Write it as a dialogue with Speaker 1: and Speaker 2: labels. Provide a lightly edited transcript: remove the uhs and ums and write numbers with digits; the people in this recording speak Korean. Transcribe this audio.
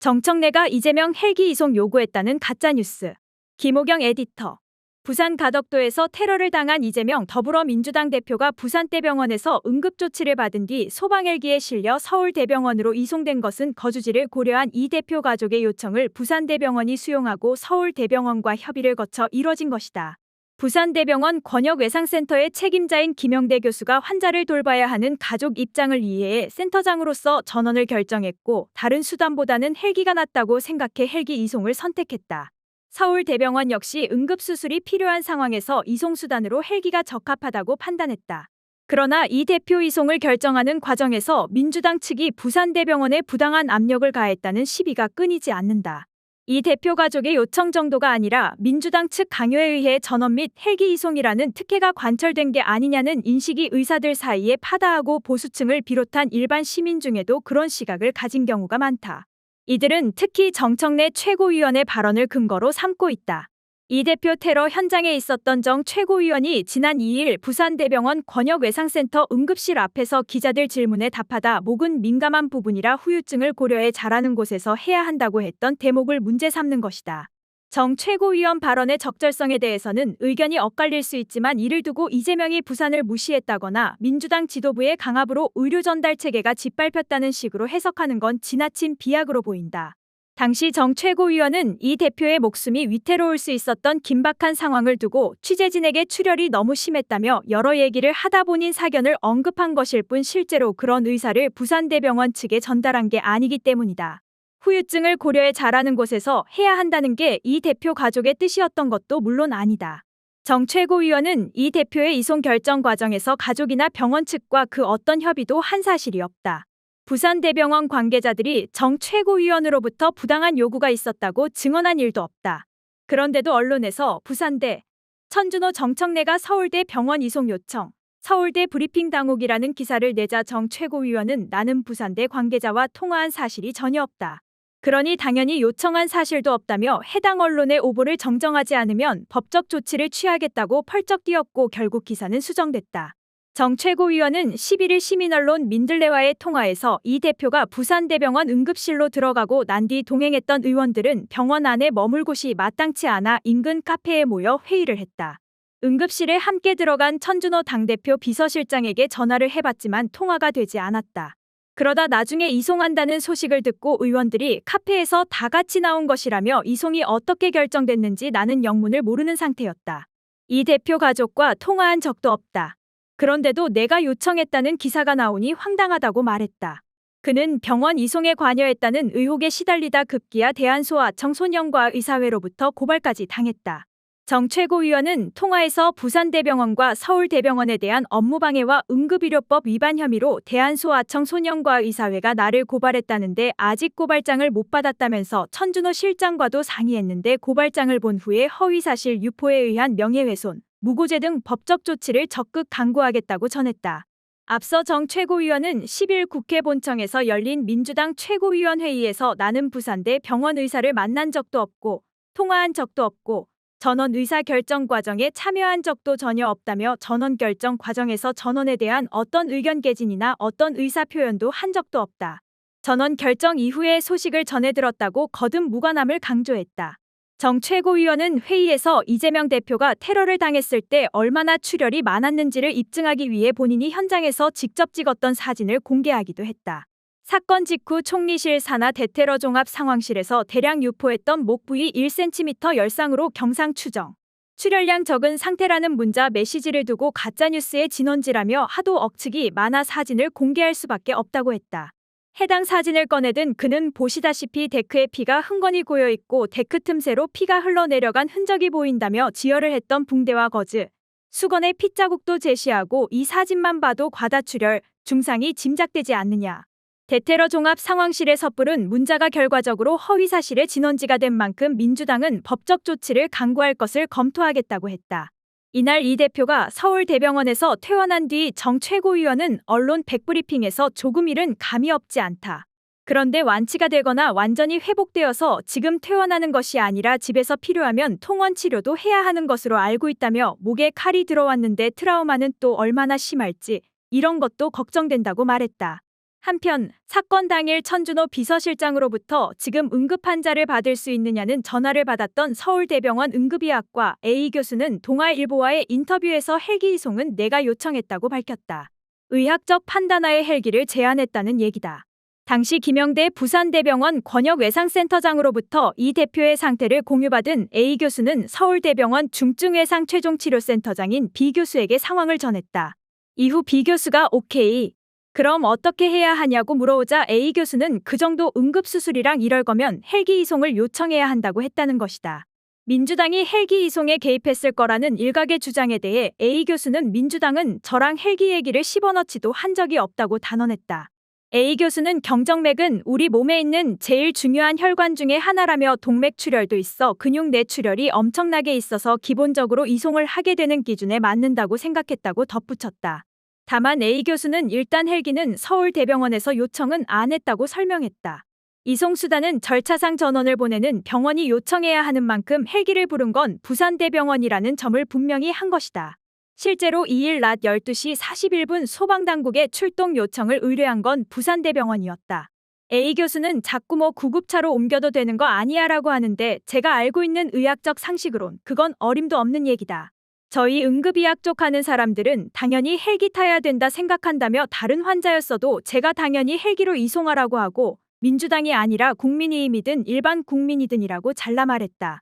Speaker 1: 정청래가 이재명 헬기 이송 요구했다는 가짜뉴스. 김호경 에디터. 부산 가덕도에서 테러를 당한 이재명 더불어민주당 대표가 부산대병원에서 응급조치를 받은 뒤 소방헬기에 실려 서울대병원으로 이송된 것은 거주지를 고려한 이 대표 가족의 요청을 부산대병원이 수용하고 서울대병원과 협의를 거쳐 이뤄진 것이다. 부산대병원 권역외상센터의 책임자인 김영대 교수가 환자를 돌봐야 하는 가족 입장을 이해해 센터장으로서 전원을 결정했고 다른 수단보다는 헬기가 낫다고 생각해 헬기 이송을 선택했다. 서울대병원 역시 응급수술이 필요한 상황에서 이송수단으로 헬기가 적합하다고 판단했다. 그러나 이 대표 이송을 결정하는 과정에서 민주당 측이 부산대병원에 부당한 압력을 가했다는 시비가 끊이지 않는다. 이 대표 가족의 요청 정도가 아니라 민주당 측 강요에 의해 전원 및 헬기 이송이라는 특혜가 관철된 게 아니냐는 인식이 의사들 사이에 파다하고 보수층을 비롯한 일반 시민 중에도 그런 시각을 가진 경우가 많다. 이들은 특히 정청래 최고위원의 발언을 근거로 삼고 있다. 이 대표 테러 현장에 있었던 정 최고위원이 지난 2일 부산대병원 권역외상센터 응급실 앞에서 기자들 질문에 답하다 목은 민감한 부분이라 후유증을 고려해 잘하는 곳에서 해야 한다고 했던 대목을 문제 삼는 것이다. 정 최고위원 발언의 적절성에 대해서는 의견이 엇갈릴 수 있지만 이를 두고 이재명이 부산을 무시했다거나 민주당 지도부의 강압으로 의료 전달 체계가 짓밟혔다는 식으로 해석하는 건 지나친 비약으로 보인다. 당시 정 최고위원은 이 대표의 목숨이 위태로울 수 있었던 긴박한 상황을 두고 취재진에게 출혈이 너무 심했다며 여러 얘기를 하다 본인 사견을 언급한 것일 뿐 실제로 그런 의사를 부산대병원 측에 전달한 게 아니기 때문이다. 후유증을 고려해 잘하는 곳에서 해야 한다는 게 이 대표 가족의 뜻이었던 것도 물론 아니다. 정 최고위원은 이 대표의 이송 결정 과정에서 가족이나 병원 측과 그 어떤 협의도 한 사실이 없다. 부산대병원 관계자들이 정 최고위원으로부터 부당한 요구가 있었다고 증언한 일도 없다. 그런데도 언론에서 부산대, 천준호 정청래가 서울대 병원 이송 요청, 서울대 브리핑 당혹이라는 기사를 내자 정 최고위원은 나는 부산대 관계자와 통화한 사실이 전혀 없다. 그러니 당연히 요청한 사실도 없다며 해당 언론의 오보를 정정하지 않으면 법적 조치를 취하겠다고 펄쩍 뛰었고 결국 기사는 수정됐다. 정 최고위원은 11일 시민언론 민들레와의 통화에서 이 대표가 부산대병원 응급실로 들어가고 난 뒤 동행했던 의원들은 병원 안에 머물 곳이 마땅치 않아 인근 카페에 모여 회의를 했다. 응급실에 함께 들어간 천준호 당대표 비서실장에게 전화를 해봤지만 통화가 되지 않았다. 그러다 나중에 이송한다는 소식을 듣고 의원들이 카페에서 다 같이 나온 것이라며 이송이 어떻게 결정됐는지 나는 영문을 모르는 상태였다. 이 대표 가족과 통화한 적도 없다. 그런데도 내가 요청했다는 기사가 나오니 황당하다고 말했다. 그는 병원 이송에 관여했다는 의혹에 시달리다 급기야 대한소아청 소년과의사회로부터 고발까지 당했다. 정 최고위원은 통화에서 부산대병원과 서울대병원에 대한 업무방해와 응급의료법 위반 혐의로 대한소아청 소년과의사회가 나를 고발했다는데 아직 고발장을 못 받았다면서 천준호 실장과도 상의했는데 고발장을 본 후에 허위사실 유포에 의한 명예훼손, 무고죄 등 법적 조치를 적극 강구하겠다고 전했다. 앞서 정 최고위원은 10일 국회 본청에서 열린 민주당 최고위원 회의에서 나는 부산대 병원 의사를 만난 적도 없고 통화한 적도 없고 전원 의사 결정 과정에 참여한 적도 전혀 없다며 전원 결정 과정에서 전원에 대한 어떤 의견 개진이나 어떤 의사 표현도 한 적도 없다. 전원 결정 이후에 소식을 전해 들었다고 거듭 무관함을 강조했다. 정 최고위원은 회의에서 이재명 대표가 테러를 당했을 때 얼마나 출혈이 많았는지를 입증하기 위해 본인이 현장에서 직접 찍었던 사진을 공개하기도 했다. 사건 직후 총리실 산하 대테러 종합 상황실에서 대량 유포했던 목 부위 1cm 열상으로 경상 추정. 출혈량 적은 상태라는 문자 메시지를 두고 가짜뉴스의 진원지라며 하도 억측이 많아 사진을 공개할 수밖에 없다고 했다. 해당 사진을 꺼내든 그는 보시다시피 데크에 피가 흥건히 고여있고 데크 틈새로 피가 흘러내려간 흔적이 보인다며 지혈을 했던 붕대와 거즈, 수건의 핏자국도 제시하고 이 사진만 봐도 과다출혈, 중상이 짐작되지 않느냐. 대테러 종합 상황실의 섣부른 문자가 결과적으로 허위사실의 진원지가 된 만큼 민주당은 법적 조치를 강구할 것을 검토하겠다고 했다. 이날 이 대표가 서울대병원에서 퇴원한 뒤 정 최고위원은 언론 백브리핑에서 조금 일은 감이 없지 않다. 그런데 완치가 되거나 완전히 회복되어서 지금 퇴원하는 것이 아니라 집에서 필요하면 통원 치료도 해야 하는 것으로 알고 있다며 목에 칼이 들어왔는데 트라우마는 또 얼마나 심할지 이런 것도 걱정된다고 말했다. 한편 사건 당일 천준호 비서실장으로부터 지금 응급 환자를 받을 수 있느냐는 전화를 받았던 서울대병원 응급의학과 A 교수는 동아일보와의 인터뷰에서 헬기 이송은 내가 요청했다고 밝혔다. 의학적 판단하에 헬기를 제안했다는 얘기다. 당시 김영대 부산대병원 권역외상센터장으로부터 이 대표의 상태를 공유받은 A 교수는 서울대병원 중증외상 최종치료센터장인 B 교수에게 상황을 전했다. 이후 B 교수가 오케이. 그럼 어떻게 해야 하냐고 물어오자 A 교수는 그 정도 응급수술이랑 이럴 거면 헬기 이송을 요청해야 한다고 했다는 것이다. 민주당이 헬기 이송에 개입했을 거라는 일각의 주장에 대해 A 교수는 민주당은 저랑 헬기 얘기를 씹어넣지도 한 적이 없다고 단언했다. A 교수는 경정맥은 우리 몸에 있는 제일 중요한 혈관 중에 하나라며 동맥 출혈도 있어 근육 내 출혈이 엄청나게 있어서 기본적으로 이송을 하게 되는 기준에 맞는다고 생각했다고 덧붙였다. 다만 A 교수는 일단 헬기는 서울대병원에서 요청은 안 했다고 설명했다. 이송수단은 절차상 전원을 보내는 병원이 요청해야 하는 만큼 헬기를 부른 건 부산대병원이라는 점을 분명히 한 것이다. 실제로 2일 낮 12시 41분 소방당국에 출동 요청을 의뢰한 건 부산대병원이었다. A 교수는 자꾸 구급차로 옮겨도 되는 거 아니야 라고 하는데 제가 알고 있는 의학적 상식으론 그건 어림도 없는 얘기다. 저희 응급의학 쪽 하는 사람들은 당연히 헬기 타야 된다 생각한다며 다른 환자였어도 제가 당연히 헬기로 이송하라고 하고 민주당이 아니라 국민의힘이든 일반 국민이든이라고 잘라 말했다.